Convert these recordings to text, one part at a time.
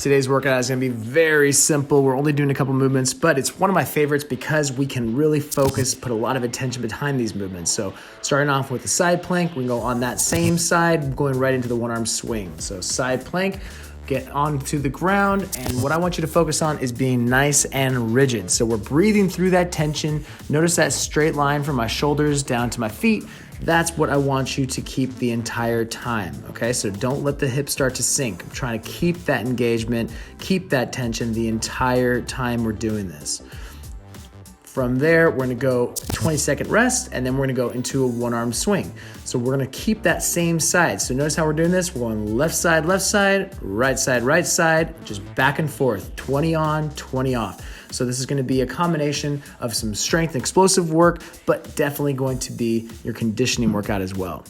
Today's workout is going to be very simple. We're only doing a couple movements, but it's one of my favorites because we can really focus, put a lot of attention behind these movements. So starting off with the side plank, we can go on that same side, going right into the one-arm swing. So side plank, get onto the ground, and what I want you to focus on is being nice and rigid. So we're breathing through that tension. Notice that straight line from my shoulders down to my feet. That's what I want you to keep the entire time, okay? So don't let the hips start to sink. I'm trying to keep that engagement, keep that tension the entire time we're doing this. From there, we're gonna go 20-second rest, and then we're gonna go into a one-arm swing. So we're gonna keep that same side. So notice how we're doing this. We're going left side, right side, just back and forth, 20 on, 20 off. So this is gonna be a combination of some strength and explosive work, but definitely going to be your conditioning workout as well.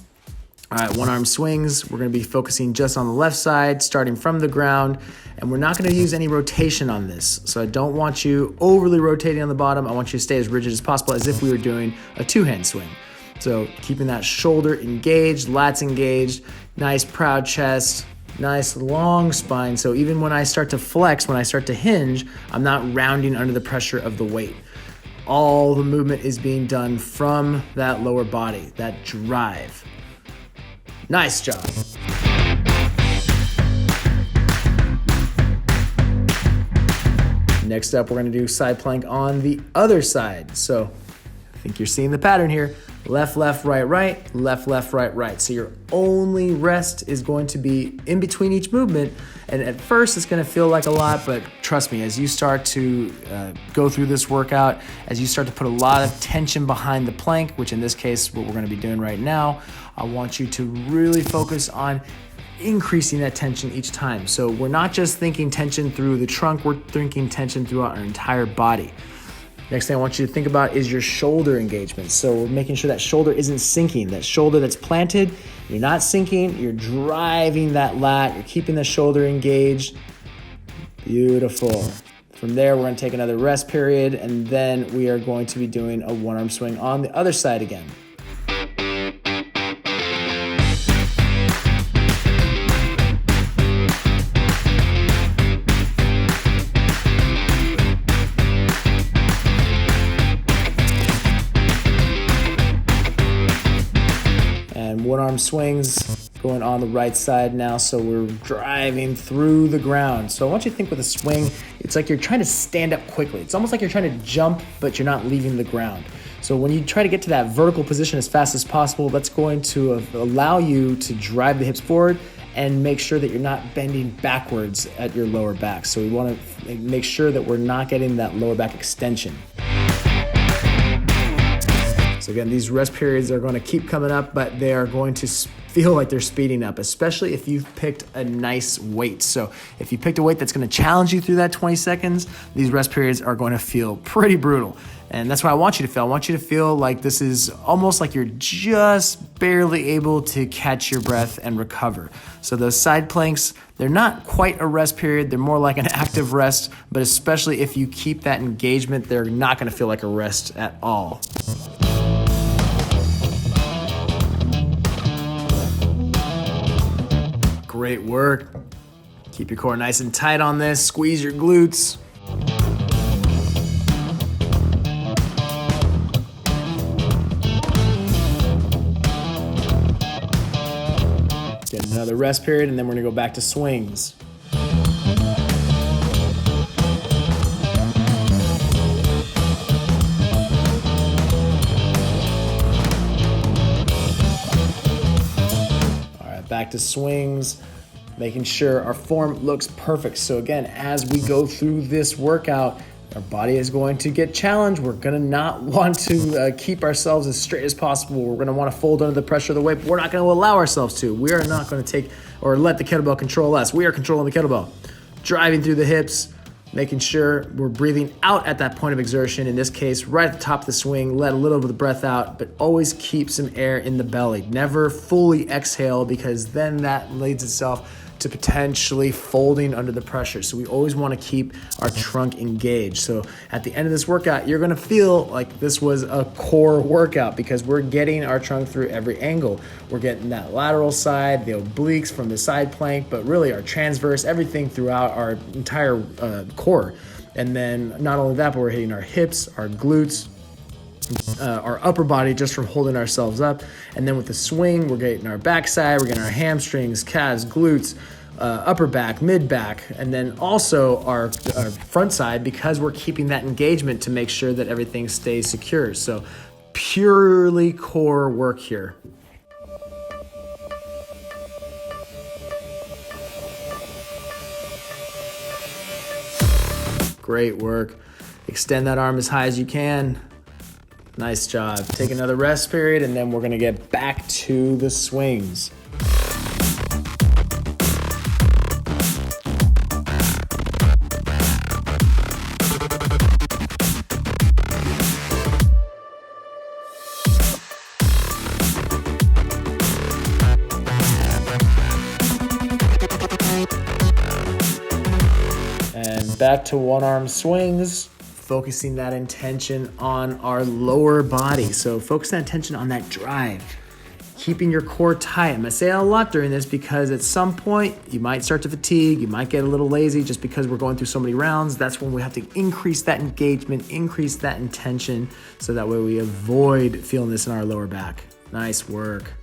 All right, one-arm swings. We're gonna be focusing just on the left side, starting from the ground, and we're not gonna use any rotation on this. So I don't want you overly rotating on the bottom. I want you to stay as rigid as possible as if we were doing a two-hand swing. So keeping that shoulder engaged, lats engaged, nice proud chest, nice long spine. So even when I start to flex, when I start to hinge, I'm not rounding under the pressure of the weight. All the movement is being done from that lower body, that drive. Nice job. Next up, we're gonna do side plank on the other side. So I think you're seeing the pattern here. Left, right, left, right. So your only rest is going to be in between each movement. And at first it's gonna feel like a lot, but trust me, as you start to go through this workout, as you start to put a lot of tension behind the plank, which in this case, what we're gonna be doing right now, I want you to really focus on increasing that tension each time. So we're not just thinking tension through the trunk, we're thinking tension throughout our entire body. Next thing I want you to think about is your shoulder engagement. So we're making sure that shoulder isn't sinking. That shoulder that's planted, you're not sinking, you're driving that lat, you're keeping the shoulder engaged. Beautiful. From there, we're gonna take another rest period, and then we are going to be doing a one-arm swing on the other side again. One-arm swings going on the right side now, so we're driving through the ground. So I want you to think with a swing, it's like you're trying to stand up quickly. It's almost like you're trying to jump, but you're not leaving the ground. So when you try to get to that vertical position as fast as possible, that's going to allow you to drive the hips forward and make sure that you're not bending backwards at your lower back. So we want to make sure that we're not getting that lower back extension. So again, these rest periods are going to keep coming up, but they are going to feel like they're speeding up, especially if you've picked a nice weight. So if you picked a weight that's going to challenge you through that 20 seconds, these rest periods are going to feel pretty brutal. And that's what I want you to feel. I want you to feel like this is almost like you're just barely able to catch your breath and recover. So those side planks, they're not quite a rest period. They're more like an active rest, but especially if you keep that engagement, they're not going to feel like a rest at all. Great work. Keep your core nice and tight on this. Squeeze your glutes. Get another rest period, and then we're gonna go back to swings. All right, back to swings. Making sure our form looks perfect. So again, as we go through this workout, our body is going to get challenged. We're gonna not want to keep ourselves as straight as possible. We're gonna wanna fold under the pressure of the weight, but we're not gonna allow ourselves to. We are not gonna take or let the kettlebell control us. We are controlling the kettlebell. Driving through the hips, making sure we're breathing out at that point of exertion. In this case, right at the top of the swing, let a little bit of the breath out, but always keep some air in the belly. Never fully exhale, because then that leads itself to potentially folding under the pressure. So we always want to keep our trunk engaged. So at the end of this workout, you're going to feel like this was a core workout because we're getting our trunk through every angle. We're getting that lateral side, the obliques from the side plank, but really our transverse, everything throughout our entire core. And then not only that, but we're hitting our hips, our glutes, our upper body just from holding ourselves up. And then with the swing, we're getting our backside, we're getting our hamstrings, calves, glutes, upper back, mid back, and then also our front side because we're keeping that engagement to make sure that everything stays secure. So purely core work here. Great work. Extend that arm as high as you can. Nice job. Take another rest period, and then we're gonna get back to the swings. And back to one arm swings. Focusing that intention on our lower body. So focus that intention on that drive, keeping your core tight. I'm gonna say it a lot during this because at some point you might start to fatigue, you might get a little lazy just because we're going through so many rounds. That's when we have to increase that engagement, increase that intention, so that way we avoid feeling this in our lower back. Nice work.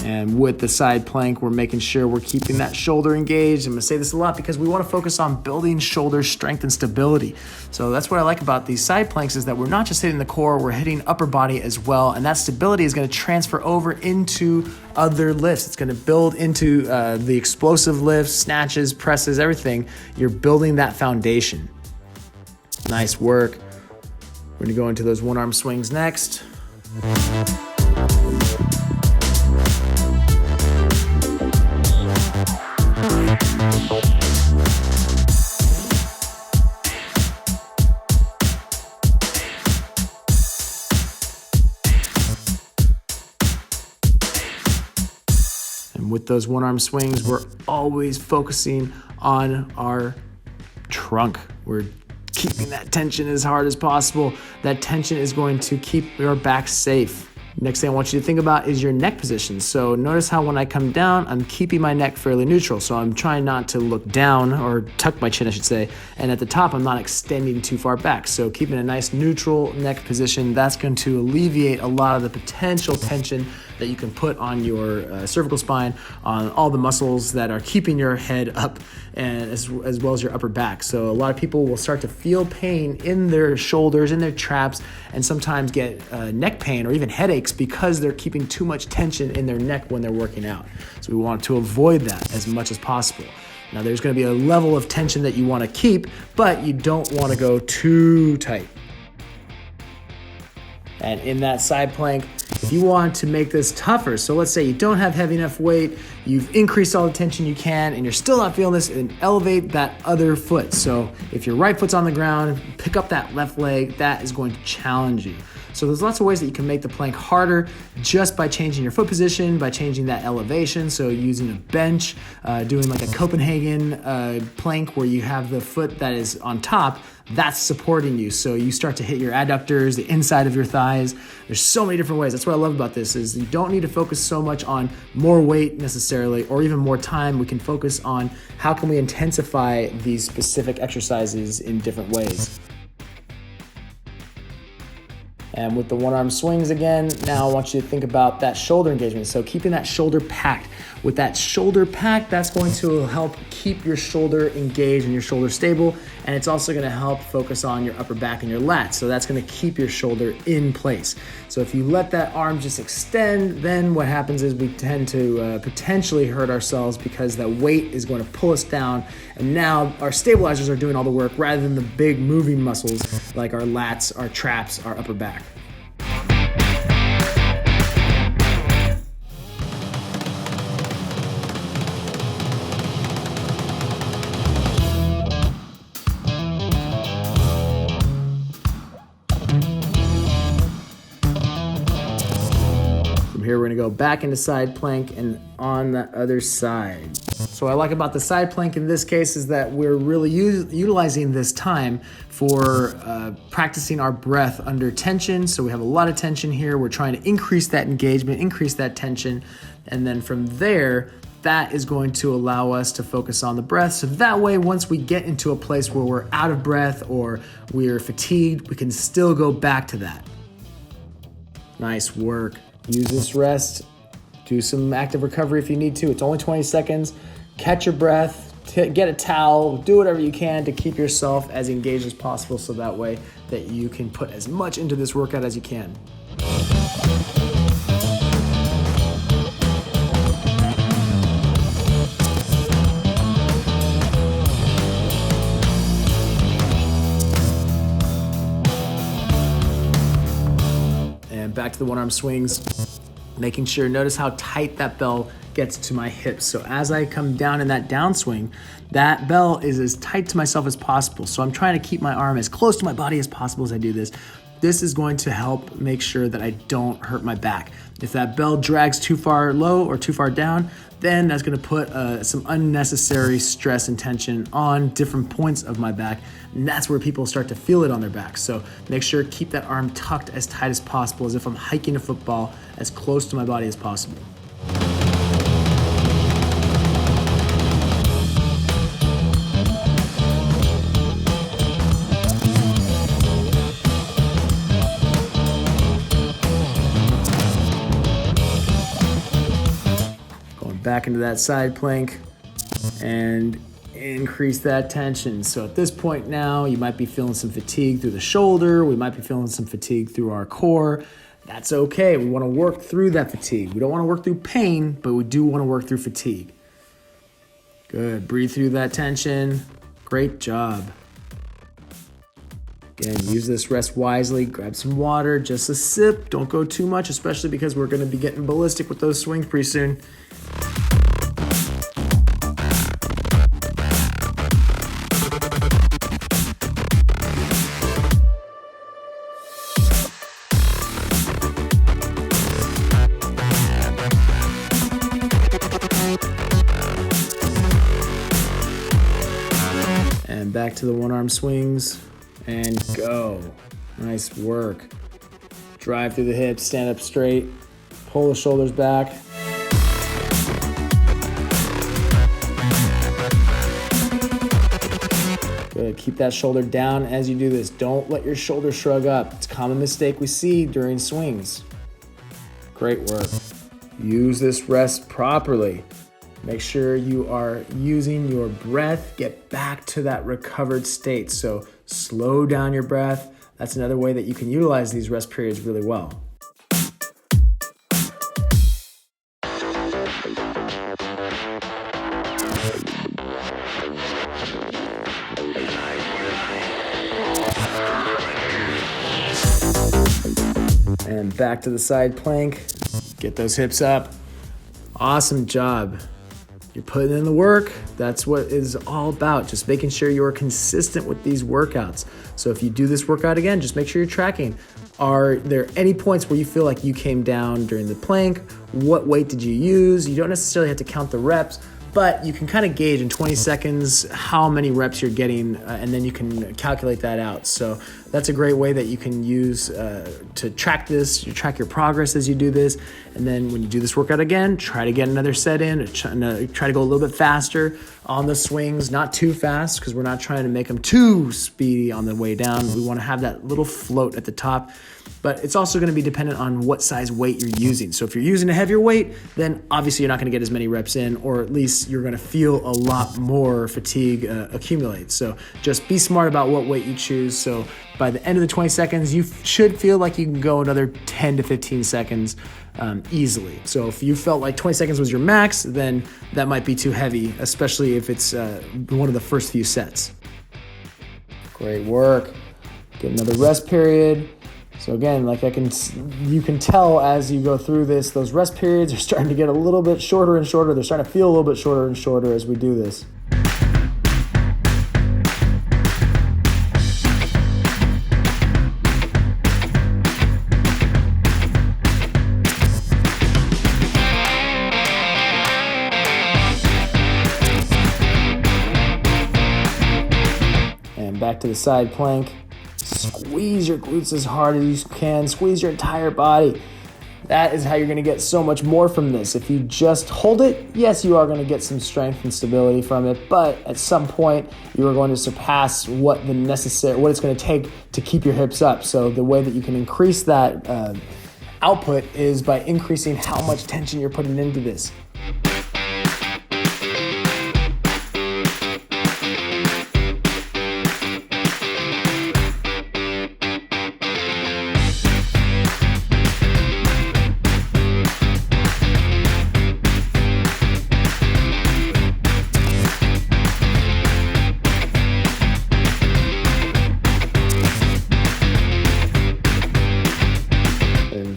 And with the side plank, we're making sure we're keeping that shoulder engaged. I'm gonna say this a lot because we wanna focus on building shoulder strength and stability. So that's what I like about these side planks is that we're not just hitting the core, we're hitting upper body as well. And that stability is gonna transfer over into other lifts. It's gonna build into the explosive lifts, snatches, presses, everything. You're building that foundation. Nice work. We're gonna go into those one arm swings next. And with those one arm swings, we're always focusing on our trunk. We're keeping that tension as hard as possible. That tension is going to keep your back safe. Next thing I want you to think about is your neck position. So notice how when I come down, I'm keeping my neck fairly neutral. So I'm trying not to look down or tuck my chin, I should say. And at the top, I'm not extending too far back. So keeping a nice neutral neck position, that's going to alleviate a lot of the potential tension that you can put on your cervical spine, on all the muscles that are keeping your head up, and as well as your upper back. So a lot of people will start to feel pain in their shoulders, in their traps, and sometimes get neck pain or even headaches because they're keeping too much tension in their neck when they're working out. So we want to avoid that as much as possible. Now there's going to be a level of tension that you want to keep, but you don't want to go too tight. And in that side plank, if you want to make this tougher, so let's say you don't have heavy enough weight, you've increased all the tension you can, and you're still not feeling this, and elevate that other foot. So if your right foot's on the ground, pick up that left leg, that is going to challenge you. So there's lots of ways that you can make the plank harder just by changing your foot position, by changing that elevation. So using a bench, doing like a Copenhagen plank where you have the foot that is on top, that's supporting you. So you start to hit your adductors, the inside of your thighs. There's so many different ways. That's what I love about this is you don't need to focus so much on more weight necessarily or even more time. We can focus on how can we intensify these specific exercises in different ways. And with the one arm swings again, now I want you to think about that shoulder engagement. So keeping that shoulder packed. With that shoulder pack, that's going to help keep your shoulder engaged and your shoulder stable, and it's also going to help focus on your upper back and your lats. So that's going to keep your shoulder in place. So if you let that arm just extend, then what happens is we tend to potentially hurt ourselves because that weight is going to pull us down, and now our stabilizers are doing all the work rather than the big moving muscles like our lats, our traps, our upper back. Here we're gonna go back into side plank and on the other side. So what I like about the side plank in this case is that we're really utilizing this time for practicing our breath under tension. So we have a lot of tension here. We're trying to increase that engagement, increase that tension. And then from there, that is going to allow us to focus on the breath. So that way, once we get into a place where we're out of breath or we're fatigued, we can still go back to that. Nice work. Use this rest, do some active recovery if you need to. It's only 20 seconds. Catch your breath, get a towel, do whatever you can to keep yourself as engaged as possible so that way that you can put as much into this workout as you can. And back to the one arm swings, making sure, notice how tight that bell gets to my hips. So as I come down in that downswing, that bell is as tight to myself as possible. So I'm trying to keep my arm as close to my body as possible as I do this. This is going to help make sure that I don't hurt my back. If that bell drags too far low or too far down, then that's gonna put some unnecessary stress and tension on different points of my back. And that's where people start to feel it on their back. So make sure to keep that arm tucked as tight as possible, as if I'm hiking a football, as close to my body as possible. Back into that side plank and increase that tension. So at this point now, you might be feeling some fatigue through the shoulder. We might be feeling some fatigue through our core. That's okay. We want to work through that fatigue. We don't want to work through pain, but we do want to work through fatigue. Good. Breathe through that tension. Great job. Again, use this rest wisely. Grab some water, just a sip. Don't go too much, especially because we're going to be getting ballistic with those swings pretty soon. And back to the one arm swings and go. Nice work. Drive through the hips, stand up straight, pull the shoulders back. Good, keep that shoulder down as you do this. Don't let your shoulder shrug up. It's a common mistake we see during swings. Great work. Use this rest properly. Make sure you are using your breath. Get back to that recovered state. So slow down your breath. That's another way that you can utilize these rest periods really well. And back to the side plank. Get those hips up. Awesome job. You're putting in the work. That's what it's all about. Just making sure you're consistent with these workouts. So if you do this workout again, just make sure you're tracking. Are there any points where you feel like you came down during the plank? What weight did you use? You don't necessarily have to count the reps, but you can kind of gauge in 20 seconds how many reps you're getting, and then you can calculate that out. So that's a great way that you can use to track this. You track your progress as you do this, and then when you do this workout again, try to get another set in. Try to go a little bit faster on the swings, not too fast, because we're not trying to make them too speedy on the way down. We want to have that little float at the top. But it's also going to be dependent on what size weight you're using. So if you're using a heavier weight, then obviously you're not going to get as many reps in, or at least you're going to feel a lot more fatigue accumulate. So just be smart about what weight you choose. So by the end of the 20 seconds, you should feel like you can go another 10 to 15 seconds easily. So if you felt like 20 seconds was your max, then that might be too heavy, especially if it's one of the first few sets. Great work. Get another rest period. So again, you can tell as you go through this, those rest periods are starting to get a little bit shorter and shorter. They're starting to feel a little bit shorter and shorter as we do this. And back to the side plank. Squeeze your glutes as hard as you can. Squeeze your entire body. That is how you're going to get so much more from this. If you just hold it, yes, you are going to get some strength and stability from it, but at some point you are going to surpass what it's going to take to keep your hips up. So the way that you can increase that output is by increasing how much tension you're putting into this.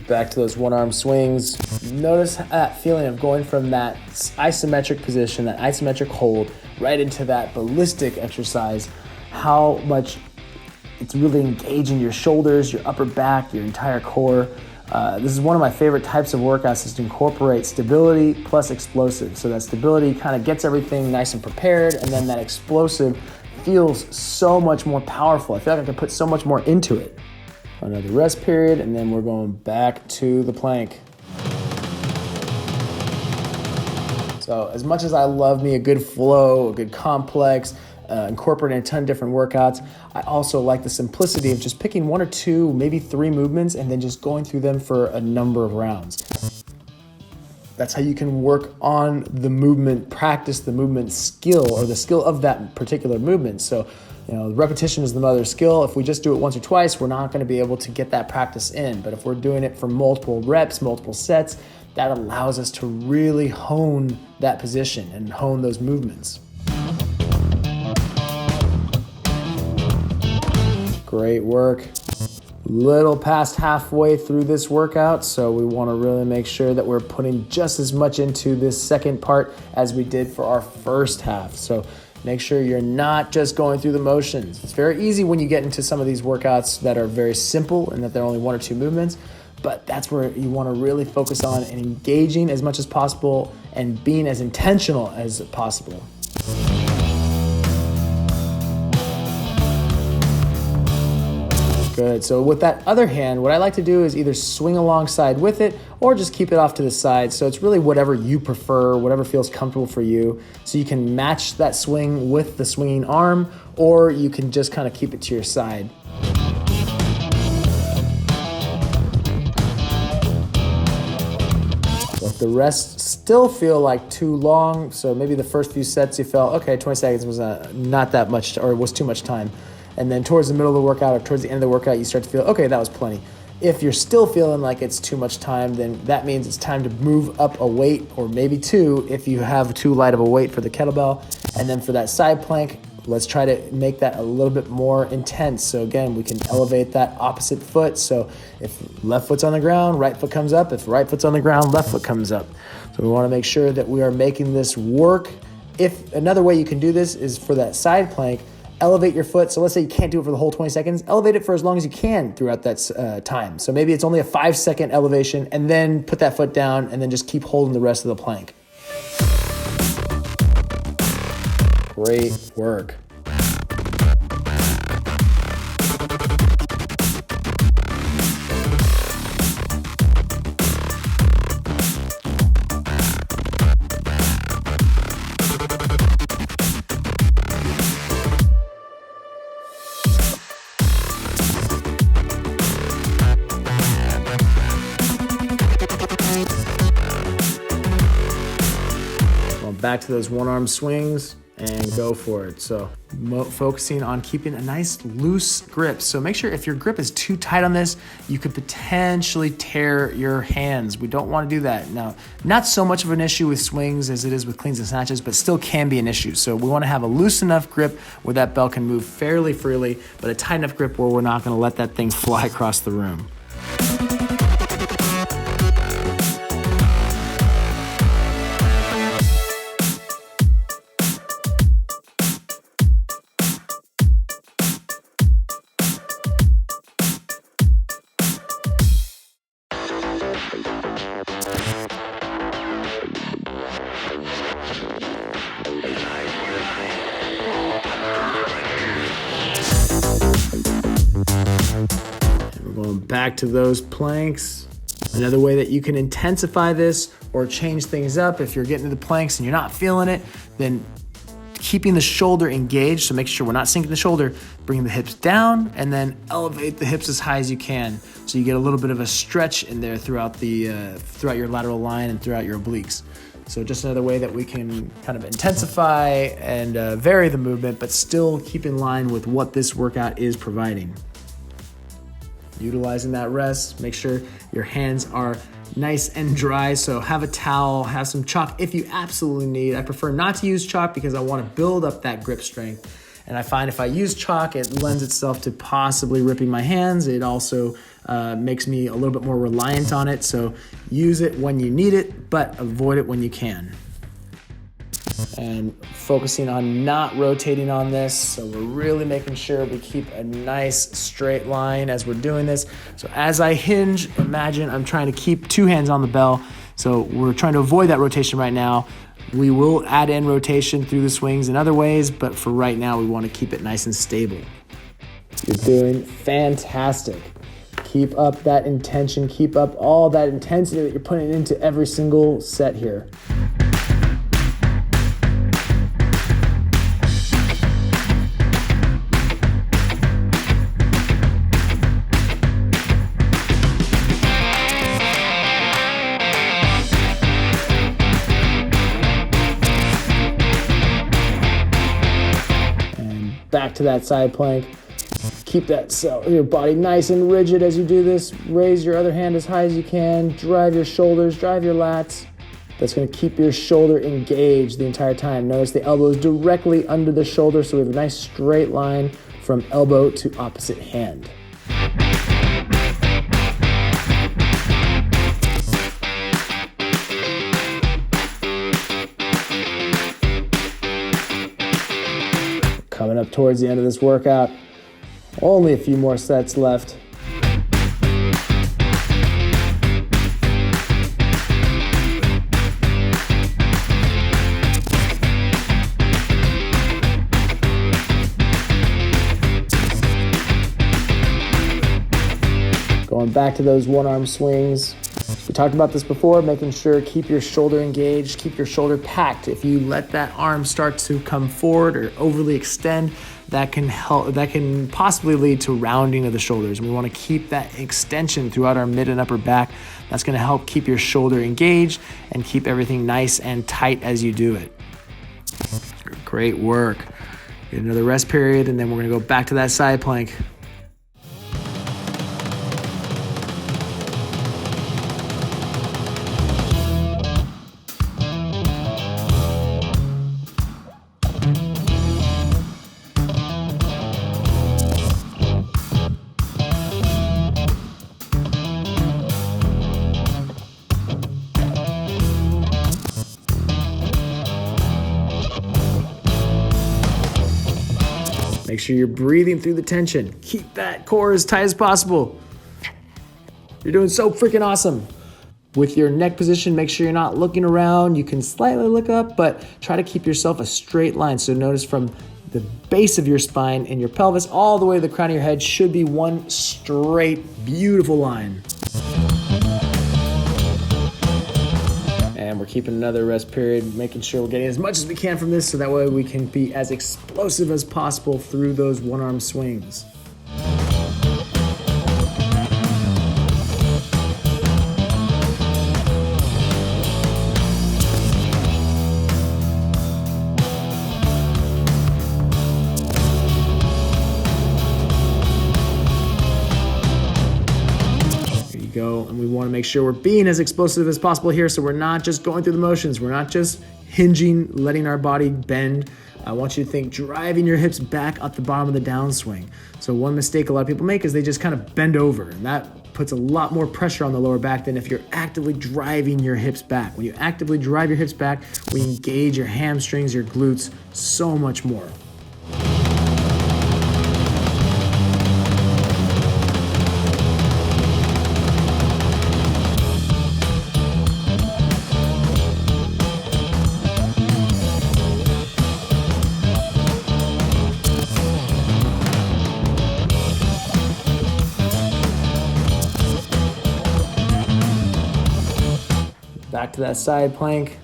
Back to those one-arm swings. Notice that feeling of going from that isometric position, that isometric hold, right into that ballistic exercise, how much it's really engaging your shoulders, your upper back, your entire core. This is one of my favorite types of workouts, is to incorporate stability plus explosive. So that stability kind of gets everything nice and prepared, and then that explosive feels so much more powerful. I feel like I can put so much more into it. Another rest period, and then we're going back to the plank. So as much as I love me a good flow, a good complex, incorporating a ton of different workouts, I also like the simplicity of just picking one or two, maybe three movements, and then just going through them for a number of rounds. That's how you can work on the movement, practice the movement skill, or the skill of that particular movement. So, repetition is the mother of skill. If we just do it once or twice, we're not going to be able to get that practice in. But if we're doing it for multiple reps, multiple sets, that allows us to really hone that position and hone those movements. Great work. Little past halfway through this workout, so we want to really make sure that we're putting just as much into this second part as we did for our first half. So make sure you're not just going through the motions. It's very easy when you get into some of these workouts that are very simple and that they're only one or two movements, but that's where you want to really focus on and engaging as much as possible and being as intentional as possible. Good. So with that other hand, what I like to do is either swing alongside with it or just keep it off to the side. So it's really whatever you prefer, whatever feels comfortable for you. So you can match that swing with the swinging arm, or you can just kind of keep it to your side. If the rest still feel like too long, so maybe the first few sets you felt, okay, 20 seconds was not that much, or was too much time. And then towards the middle of the workout or towards the end of the workout, you start to feel, okay, that was plenty. If you're still feeling like it's too much time, then that means it's time to move up a weight, or maybe two if you have too light of a weight for the kettlebell. And then for that side plank, let's try to make that a little bit more intense. So again, we can elevate that opposite foot. So if left foot's on the ground, right foot comes up. If right foot's on the ground, left foot comes up. So we want to make sure that we are making this work. If another way you can do this is for that side plank, elevate your foot. So let's say you can't do it for the whole 20 seconds. Elevate it for as long as you can throughout that time. So maybe it's only a 5-second elevation, and then put that foot down and then just keep holding the rest of the plank. Great work. back to those one arm swings and go for it. So focusing on keeping a nice loose grip. So make sure if your grip is too tight on this, you could potentially tear your hands. We don't want to do that. Now, not so much of an issue with swings as it is with cleans and snatches, but still can be an issue. So we want to have a loose enough grip where that bell can move fairly freely, but a tight enough grip where we're not going to let that thing fly across the room. Back to those planks. Another way that you can intensify this or change things up, if you're getting to the planks and you're not feeling it, then keeping the shoulder engaged. So make sure we're not sinking the shoulder, bring the hips down and then elevate the hips as high as you can. So you get a little bit of a stretch in there throughout your lateral line and throughout your obliques. So just another way that we can kind of intensify and vary the movement, but still keep in line with what this workout is providing. Utilizing that rest, make sure your hands are nice and dry. So have a towel, have some chalk if you absolutely need. I prefer not to use chalk because I want to build up that grip strength. And I find if I use chalk, it lends itself to possibly ripping my hands. It also makes me a little bit more reliant on it. So use it when you need it, but avoid it when you can. And focusing on not rotating on this. So we're really making sure we keep a nice straight line as we're doing this. So as I hinge, imagine I'm trying to keep two hands on the bell. So we're trying to avoid that rotation right now. We will add in rotation through the swings in other ways, but for right now, we want to keep it nice and stable. You're doing fantastic. Keep up that intention. Keep up all that intensity that you're putting into every single set here. Back to that side plank. Keep your body nice and rigid as you do this. Raise your other hand as high as you can. Drive your shoulders, drive your lats. That's going to keep your shoulder engaged the entire time. Notice the elbow is directly under the shoulder, so we have a nice straight line from elbow to opposite hand. Coming up towards the end of this workout, only a few more sets left. Going back to those one-arm swings. We talked about this before, making sure keep your shoulder engaged, keep your shoulder packed. If you let that arm start to come forward or overly extend, that can possibly lead to rounding of the shoulders. And we want to keep that extension throughout our mid and upper back. That's going to help keep your shoulder engaged and keep everything nice and tight as you do it. Great work. Get another rest period, and then we're going to go back to that side plank. Make sure you're breathing through the tension. Keep that core as tight as possible. You're doing so freaking awesome. With your neck position, make sure you're not looking around. You can slightly look up, but try to keep yourself a straight line. So notice from the base of your spine and your pelvis all the way to the crown of your head should be one straight, beautiful line. And we're keeping another rest period, making sure we're getting as much as we can from this so that way we can be as explosive as possible through those one-arm swings. to make sure we're being as explosive as possible here, so we're not just going through the motions. We're not just hinging, letting our body bend. I want you to think driving your hips back at the bottom of the downswing. So one mistake a lot of people make is they just kind of bend over, and that puts a lot more pressure on the lower back than if you're actively driving your hips back. When you actively drive your hips back, we engage your hamstrings, your glutes so much more. Back to that side plank.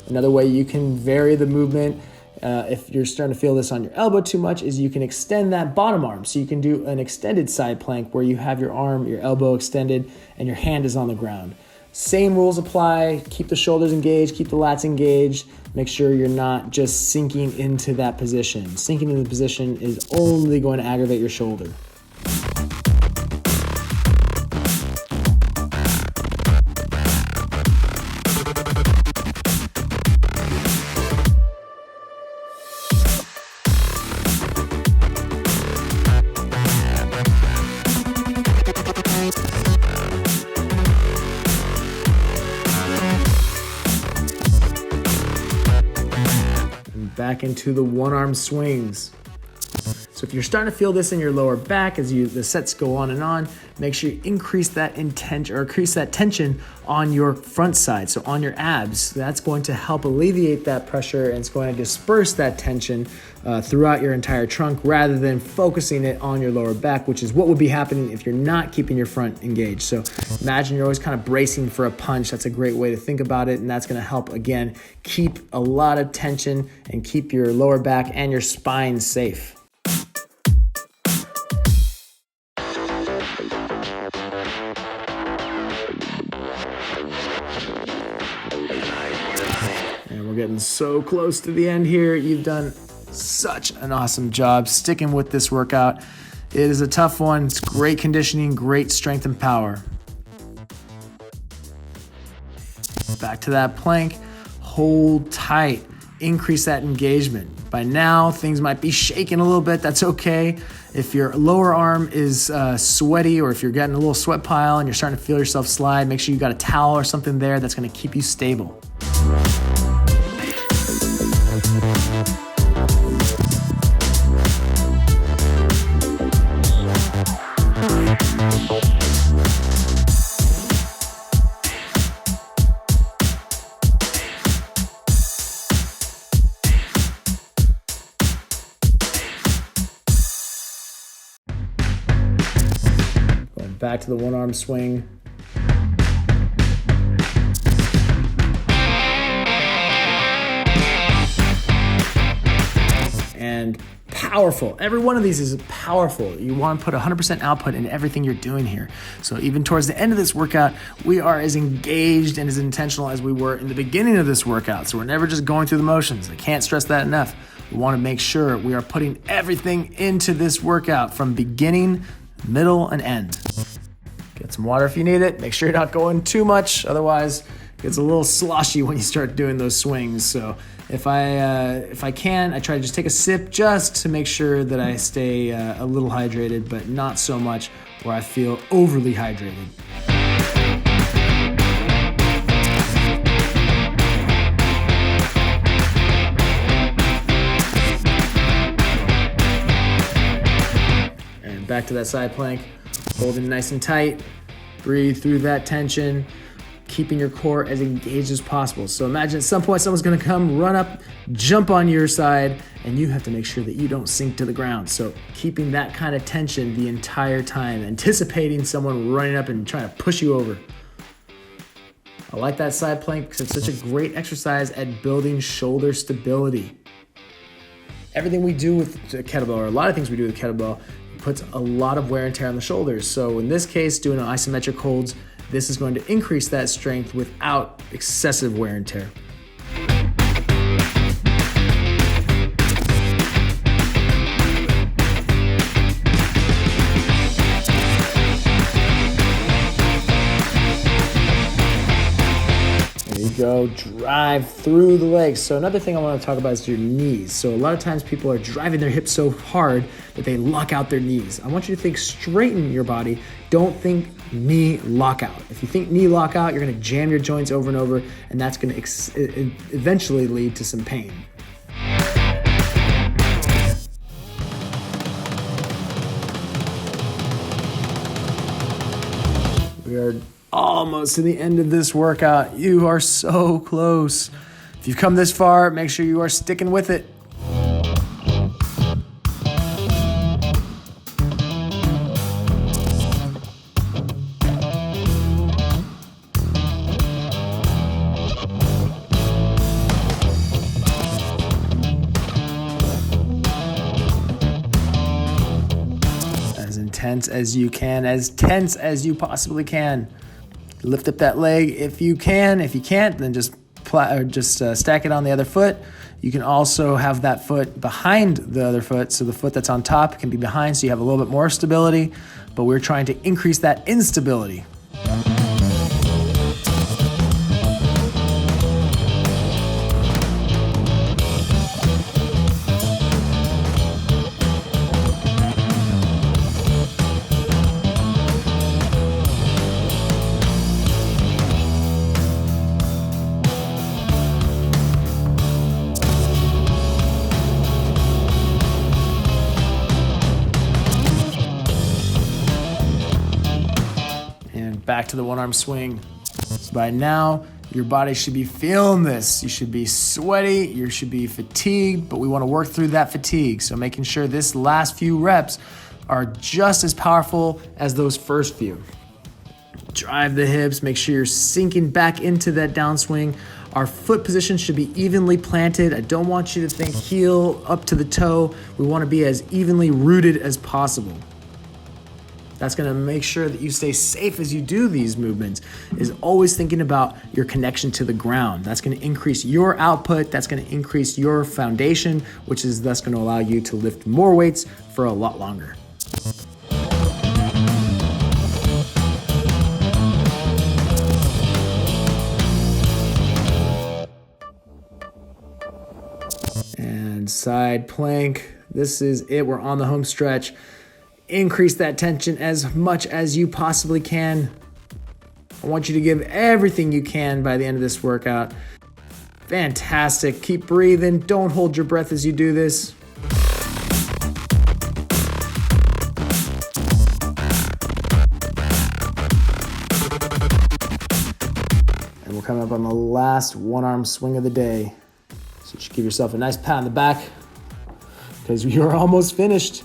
Another way you can vary the movement, if you're starting to feel this on your elbow too much, is you can extend that bottom arm. So you can do an extended side plank where you have your arm, your elbow extended, and your hand is on the ground. Same rules apply. Keep the shoulders engaged, keep the lats engaged. Make sure you're not just sinking into that position. Sinking into the position is only going to aggravate your shoulder. Back into the one-arm swings. So if you're starting to feel this in your lower back as the sets go on, make sure you increase that tension on your front side, so on your abs. That's going to help alleviate that pressure, and it's going to disperse that tension throughout your entire trunk rather than focusing it on your lower back, which is what would be happening if you're not keeping your front engaged. So imagine you're always kind of bracing for a punch. That's a great way to think about it, and that's going to help, again, keep a lot of tension and keep your lower back and your spine safe. We're getting so close to the end here. You've done such an awesome job sticking with this workout. It is a tough one. It's great conditioning, great strength and power. Back to that plank. Hold tight. Increase that engagement. By now, things might be shaking a little bit. That's okay. If your lower arm is sweaty, or if you're getting a little sweat pile and you're starting to feel yourself slide, make sure you got a towel or something there that's going to keep you stable. Going back to the one-arm swing. And powerful. Every one of these is powerful. You want to put 100% output in everything you're doing here. So even towards the end of this workout, we are as engaged and as intentional as we were in the beginning of this workout. So we're never just going through the motions. I can't stress that enough. We want to make sure we are putting everything into this workout from beginning, middle, and end. Get some water if you need it. Make sure you're not going too much. Otherwise, it gets a little sloshy when you start doing those swings. So if I can, I try to just take a sip just to make sure that I stay a little hydrated, but not so much where I feel overly hydrated. And back to that side plank, holding nice and tight. Breathe through that tension, keeping your core as engaged as possible. So imagine at some point someone's gonna come, run up, jump on your side, and you have to make sure that you don't sink to the ground. So keeping that kind of tension the entire time, anticipating someone running up and trying to push you over. I like that side plank because it's such a great exercise at building shoulder stability. Everything we do with the kettlebell, or a lot of things we do with kettlebell, puts a lot of wear and tear on the shoulders. So in this case, doing an isometric holds, this is going to increase that strength without excessive wear and tear. go. Drive through the legs. So another thing I want to talk about is your knees. So a lot of times people are driving their hips so hard that they lock out their knees. I want you to think straighten your body. Don't think knee lockout. If you think knee lockout, you're going to jam your joints over and over, and that's going to eventually lead to some pain. We are almost to the end of this workout. You are so close. If you've come this far, make sure you are sticking with it. As intense as you can, as tense as you possibly can. Lift up that leg if you can. If you can't, then just stack it on the other foot. You can also have that foot behind the other foot, so the foot that's on top can be behind, so you have a little bit more stability, but we're trying to increase that instability. Back to the one-arm swing. By now, your body should be feeling this. You should be sweaty, you should be fatigued, but we want to work through that fatigue. So making sure this last few reps are just as powerful as those first few. Drive the hips, make sure you're sinking back into that downswing. Our foot position should be evenly planted. I don't want you to think heel up to the toe. We want to be as evenly rooted as possible. That's going to make sure that you stay safe as you do these movements, is always thinking about your connection to the ground. That's going to increase your output. That's going to increase your foundation, which is thus going to allow you to lift more weights for a lot longer. And side plank. This is it. We're on the home stretch. Increase that tension as much as you possibly can. I want you to give everything you can by the end of this workout. Fantastic. Keep breathing. Don't hold your breath as you do this. And we're coming up on the last one-arm swing of the day. So you should give yourself a nice pat on the back because you're almost finished.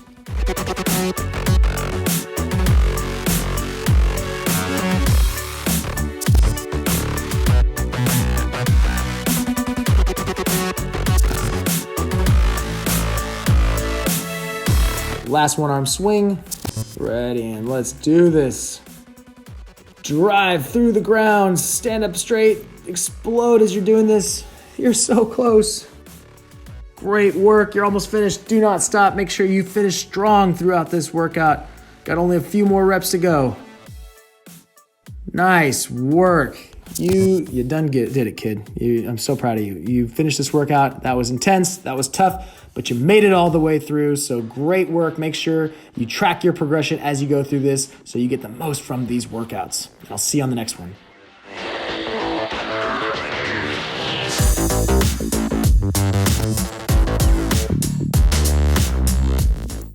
Last one-arm swing. Ready, and let's do this. Drive through the ground, stand up straight, explode as you're doing this. You're so close. Great work, you're almost finished. Do not stop, make sure you finish strong throughout this workout. Got only a few more reps to go. Nice work. You did it, kid. I'm so proud of you. You finished this workout. That was intense, that was tough, but you made it all the way through. So great work. Make sure you track your progression as you go through this so you get the most from these workouts. I'll see you on the next one.